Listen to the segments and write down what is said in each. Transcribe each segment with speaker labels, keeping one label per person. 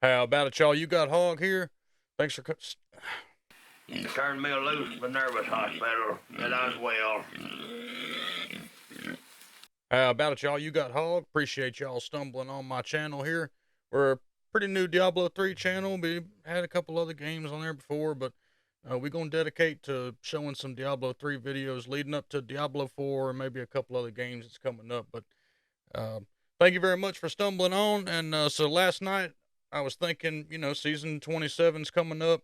Speaker 1: How about it, y'all? You got Hawg here. Thanks for.
Speaker 2: You turned me loose from the nervous hospital, and I was well.
Speaker 1: How about it, y'all? You got Hawg. Appreciate y'all stumbling on my channel here. We're a pretty new Diablo 3 channel. We had a couple other games on there before, but we're going to dedicate to showing some Diablo 3 videos leading up to Diablo 4 and maybe a couple other games that's coming up. But thank you very much for stumbling on. And so last night, I was thinking, season 27 is coming up.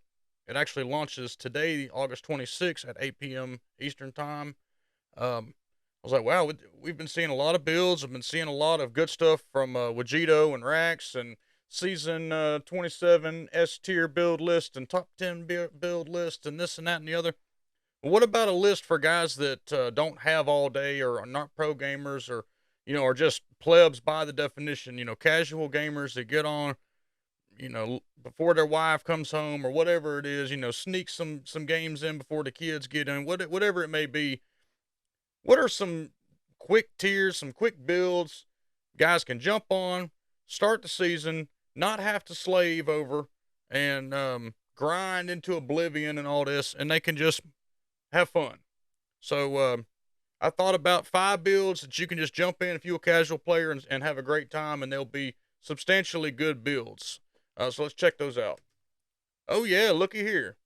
Speaker 1: It actually launches today, August 26th at 8 p.m. Eastern Time. I was like, wow, we've been seeing a lot of builds. I've been seeing a lot of good stuff from Wajito and Rax and season 27 S tier build list and top 10 build list and this and that and the other. What about a list for guys that don't have all day or are not pro gamers or, are just plebs by the definition, casual gamers that get on, before their wife comes home or whatever it is, sneak some games in before the kids get in, whatever it may be. What are some quick tiers, some quick builds guys can jump on, start the season, not have to slave over and grind into oblivion and all this, and they can just have fun. So I thought about 5 builds that you can just jump in if you're a casual player and have a great time, and they'll be substantially good builds. So let's check those out. Oh yeah, looky here.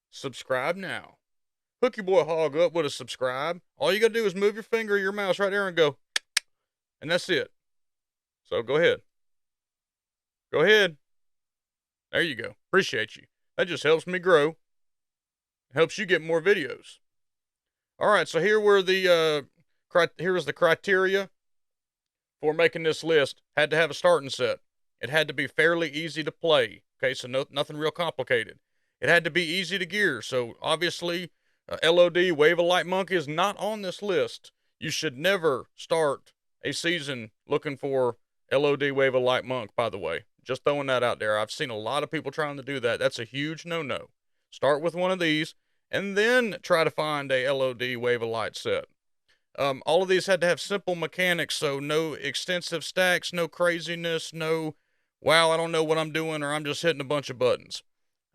Speaker 1: Subscribe now. Hook your boy Hawg up with a subscribe. All you gotta do is move your finger or your mouse right there and go, and that's it. So go ahead. Go ahead. There you go. Appreciate you. That just helps me grow. Helps you get more videos. All right, so here were the here was the criteria for making this list. Had to have a starting set. It had to be fairly easy to play. Okay, so nothing real complicated. It had to be easy to gear. So obviously, LOD Wave of Light Monkey is not on this list. You should never start a season looking for LOD Wave of Light Monk, by the way. Just throwing that out there. I've seen a lot of people trying to do that. That's a huge no-no. Start with one of these and then try to find a LOD Wave of Light set. All of these had to have simple mechanics, so no extensive stacks, no craziness, no, wow, I don't know what I'm doing, or I'm just hitting a bunch of buttons.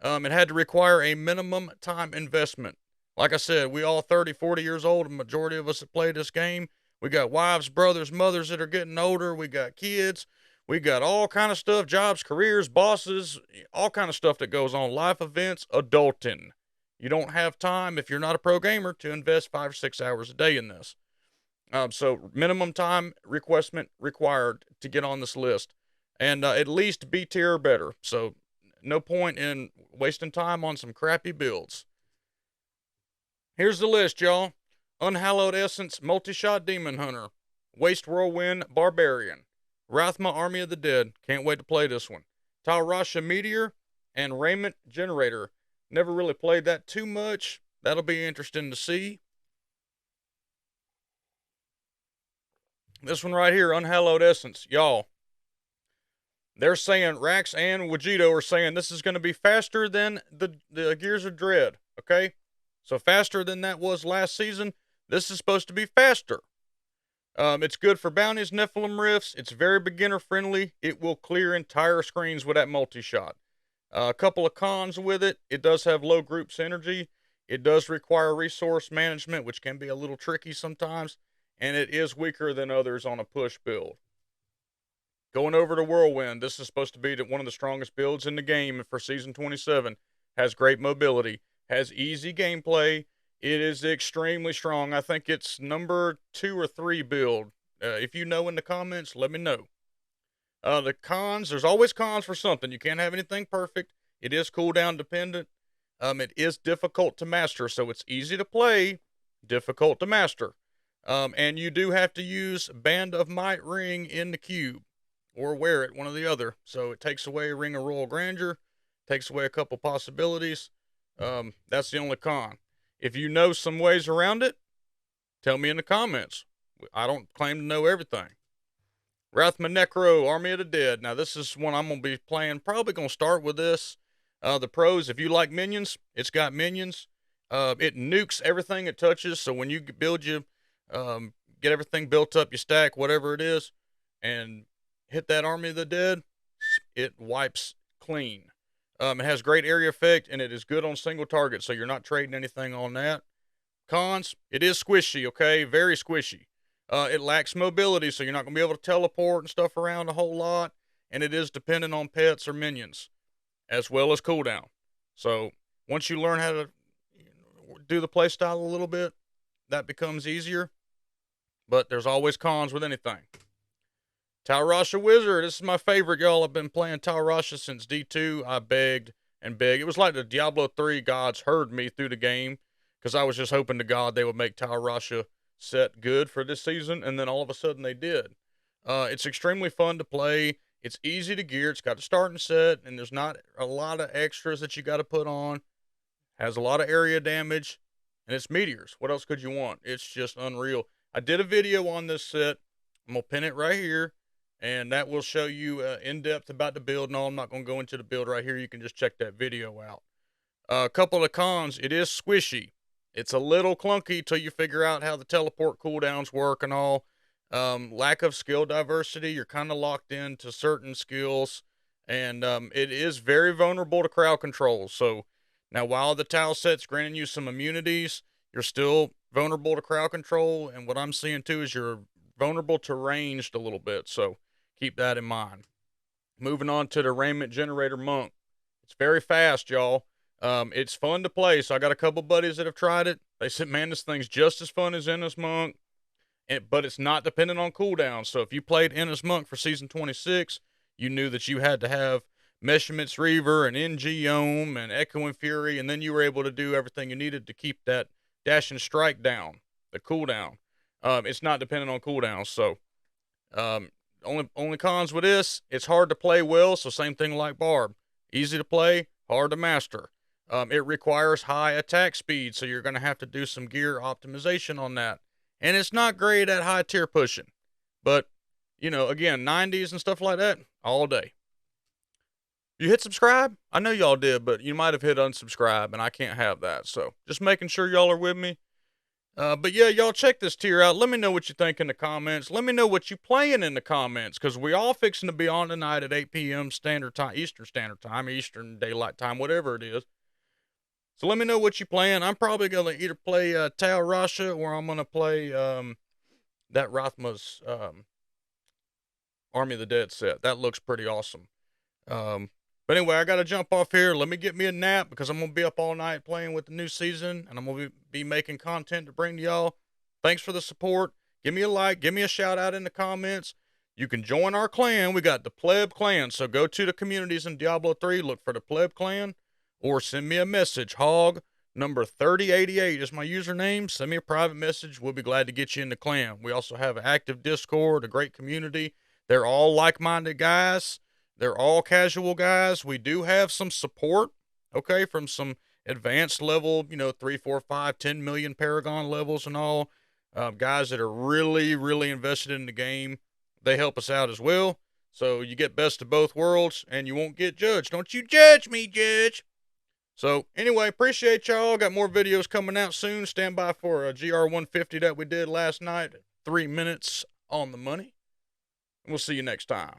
Speaker 1: It had to require a minimum time investment. Like I said, we all 30, 40 years old, the majority of us that play this game. We got wives, brothers, mothers that are getting older. We got kids. We got all kind of stuff, jobs, careers, bosses, all kind of stuff that goes on, life events, adulting. You don't have time, if you're not a pro gamer, to invest 5 or 6 hours a day in this. So minimum time requestment required to get on this list, and at least B tier or better. So no point in wasting time on some crappy builds. Here's the list, y'all. Unhallowed Essence Multi-Shot Demon Hunter, Waste Whirlwind Barbarian, Rathma Army of the Dead, can't wait to play this one, Talrasha Meteor, and Raiment Generator. Never really played that too much. That'll be interesting to see. This one right here, Unhallowed Essence, y'all. They're saying, Rax and Wajito are saying this is going to be faster than the Gears of Dread, okay? So faster than that was last season. This is supposed to be faster. It's good for bounties, Nephilim rifts. It's very beginner friendly. It will clear entire screens with that multi-shot. A couple of cons with it. It does have low group synergy. It does require resource management, which can be a little tricky sometimes. And it is weaker than others on a push build. Going over to Whirlwind, this is supposed to be one of the strongest builds in the game for Season 27. Has great mobility, has easy gameplay. It is extremely strong. I think it's number 2 or 3 build. If you know in the comments, let me know. The cons, there's always cons for something. You can't have anything perfect. It is cooldown dependent. It is difficult to master, so it's easy to play, difficult to master. And you do have to use Band of Might ring in the cube, or wear it, one or the other. So it takes away a Ring of Royal Grandeur, takes away a couple possibilities. That's the only con. If you know some ways around it, tell me in the comments. I don't claim to know everything. Rathma Necro, Army of the Dead. Now this is one I'm going to be playing. Probably going to start with this. The pros, if you like minions, it's got minions. It nukes everything it touches. So when you build get everything built up, you stack, whatever it is, and hit that Army of the Dead, it wipes clean. It has great area effect, and it is good on single target, so you're not trading anything on that. Cons, it is squishy, okay? Very squishy. It lacks mobility, so you're not going to be able to teleport and stuff around a whole lot, and it is dependent on pets or minions, as well as cooldown. So once you learn how to do the playstyle a little bit, that becomes easier, but there's always cons with anything. Talrasha Wizard, this is my favorite, y'all. I've been playing Talrasha since D2. I begged and begged. It was like the Diablo 3 gods heard me through the game, because I was just hoping to God they would make Talrasha set good for this season, and then all of a sudden they did. It's extremely fun to play. It's easy to gear. It's got a starting set, and there's not a lot of extras that you got to put on. Has a lot of area damage, and it's meteors. What else could you want? It's just unreal. I did a video on this set. I'm going to pin it right here, and that will show you in depth about the build. No, I'm not going to go into the build right here. You can just check that video out. A couple of cons. It is squishy. It's a little clunky till you figure out how the teleport cooldowns work and all. Lack of skill diversity. You're kind of locked into certain skills, and it is very vulnerable to crowd control. So now, while the Tau set's granting you some immunities, you're still vulnerable to crowd control, and what I'm seeing too is you're vulnerable to ranged a little bit, so keep that in mind. Moving on to the Raiment Generator Monk. It's very fast, y'all. It's fun to play, so I got a couple buddies that have tried it. They said, man, this thing's just as fun as Ennis Monk, but it's not dependent on cooldown. So if you played Ennis Monk for Season 26, you knew that you had to have Measurements Reaver and Engiome and Echoing Fury, and then you were able to do everything you needed to keep that Dash and Strike down, the cooldown. It's not dependent on cooldowns, so only cons with this, it's hard to play well, so same thing like Barb. Easy to play, hard to master. It requires high attack speed, so you're going to have to do some gear optimization on that. And it's not great at high tier pushing. But, you know, again, 90s and stuff like that, all day. You hit subscribe? I know y'all did, but you might have hit unsubscribe, and I can't have that. So just making sure y'all are with me. But yeah, y'all check this tier out. Let me know what you think in the comments. Let me know what you playing in the comments, because we all fixing to be on tonight at 8 p.m. Standard Time, Eastern Standard Time, Eastern Daylight Time, whatever it is. So let me know what you playing. I'm probably going to either play Talrasha, or I'm going to play that Rathma's Army of the Dead set. That looks pretty awesome. But anyway, I got to jump off here. Let me get me a nap, because I'm going to be up all night playing with the new season, and I'm going to be making content to bring to y'all. Thanks for the support. Give me a like. Give me a shout out in the comments. You can join our clan. We got the PLEB clan. So go to the communities in Diablo 3. Look for the PLEB clan. Or send me a message. Hawg number 3088 is my username. Send me a private message. We'll be glad to get you in the clan. We also have an active Discord, a great community. They're all like-minded guys. They're all casual guys. We do have some support, okay, from some advanced level, 3, 4, 5, 10 million Paragon levels and all. Guys that are really, really invested in the game. They help us out as well. So you get best of both worlds, and you won't get judged. Don't you judge me, Judge. So anyway, appreciate y'all. Got more videos coming out soon. Stand by for a GR150 that we did last night. 3 minutes on the money. And we'll see you next time.